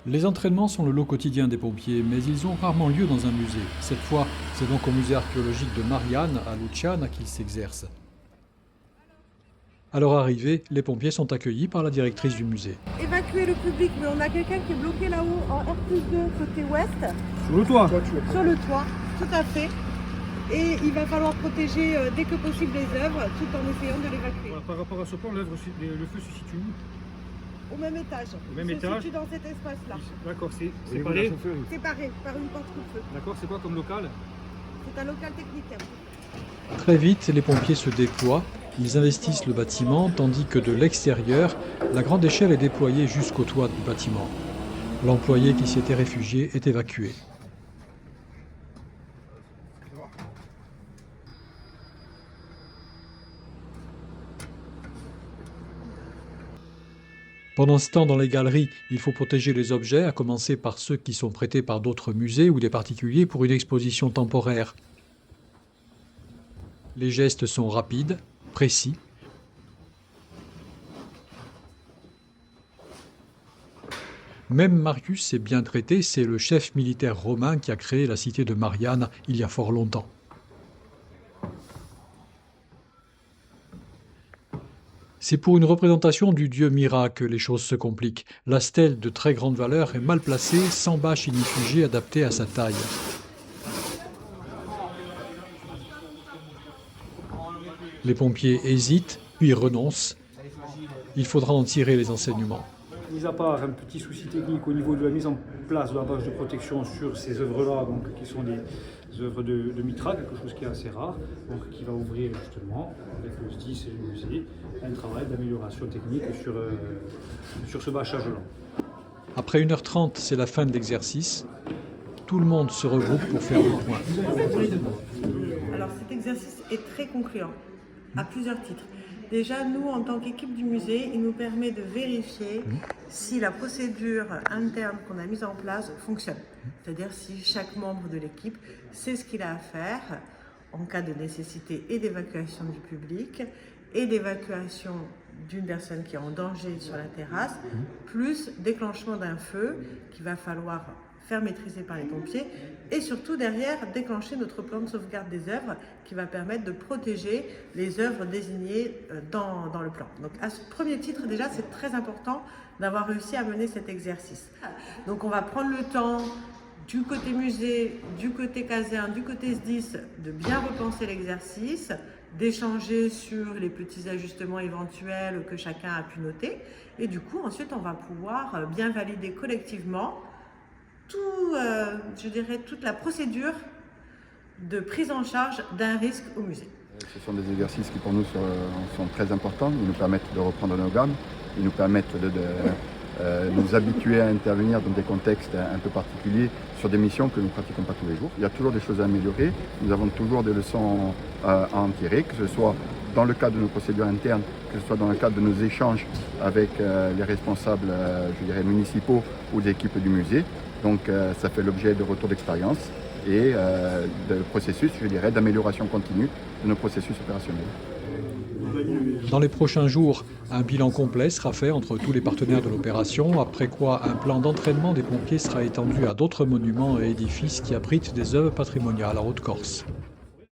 Les entraînements sont le lot quotidien des pompiers, mais ils ont rarement lieu dans un musée. Cette fois, c'est donc au musée archéologique de Marianne, à Luciana, qu'ils s'exercent. À leur arrivée, les pompiers sont accueillis par la directrice du musée. Évacuer le public, mais on a quelqu'un qui est bloqué là-haut en R+2 côté ouest. Sur le toit. Sur le toit, tout à fait. Et il va falloir protéger dès que possible les œuvres, tout en essayant de l'évacuer. Voilà, par rapport à ce plan, le feu se situe où? Au même étage. Au même Il étage. se situe dans cet espace-là. D'accord, c'est séparé. Séparé par une porte coup-de-feu. D'accord, c'est quoi comme local? C'est un local technique. Très vite, les pompiers se déploient. Ils investissent le bâtiment, tandis que de l'extérieur, la grande échelle est déployée jusqu'au toit du bâtiment. L'employé qui s'y était réfugié est évacué. Pendant ce temps, dans les galeries, il faut protéger les objets, à commencer par ceux qui sont prêtés par d'autres musées ou des particuliers pour une exposition temporaire. Les gestes sont rapides, précis. Même Marius est bien traité, c'est le chef militaire romain qui a créé la cité de Marianne il y a fort longtemps. C'est pour une représentation du dieu Mira que les choses se compliquent. La stèle de très grande valeur est mal placée, sans bâche ignifugée adaptée à sa taille. Les pompiers hésitent, puis renoncent. Il faudra en tirer les enseignements. Mis à part un petit souci technique au niveau de la mise en place de la bâche de protection sur ces œuvres-là, donc qui sont des œuvres de Mitra, quelque chose qui est assez rare, donc qui va ouvrir justement, avec le SDIS et le musée, un travail d'amélioration technique sur ce bâchage-là. Après 1h30, c'est la fin de l'exercice. Tout le monde se regroupe pour faire le point. Alors cet exercice est très concluant, à plusieurs titres. Déjà, nous, en tant qu'équipe du musée, il nous permet de vérifier si la procédure interne qu'on a mise en place fonctionne. C'est-à-dire si chaque membre de l'équipe sait ce qu'il a à faire en cas de nécessité et d'évacuation du public et d'évacuation d'une personne qui est en danger sur la terrasse, plus déclenchement d'un feu qu'il va falloir faire maîtriser par les pompiers et surtout derrière déclencher notre plan de sauvegarde des œuvres qui va permettre de protéger les œuvres désignées dans le plan. Donc à ce premier titre déjà c'est très important d'avoir réussi à mener cet exercice. Donc on va prendre le temps du côté musée, du côté caserne, du côté SDIS de bien repenser l'exercice, d'échanger sur les petits ajustements éventuels que chacun a pu noter et du coup ensuite on va pouvoir bien valider collectivement toute la procédure de prise en charge d'un risque au musée. Ce sont des exercices qui pour nous sont très importants. Ils nous permettent de reprendre nos gammes, ils nous permettent de nous habituer à intervenir dans des contextes un peu particuliers sur des missions que nous ne pratiquons pas tous les jours. Il y a toujours des choses à améliorer, nous avons toujours des leçons à en tirer, que ce soit dans le cadre de nos procédures internes, que ce soit dans le cadre de nos échanges avec les responsables municipaux ou d'équipes du musée. Donc ça fait l'objet de retours d'expérience et de processus, d'amélioration continue de nos processus opérationnels. Dans les prochains jours, un bilan complet sera fait entre tous les partenaires de l'opération, après quoi un plan d'entraînement des pompiers sera étendu à d'autres monuments et édifices qui abritent des œuvres patrimoniales en Haute-Corse.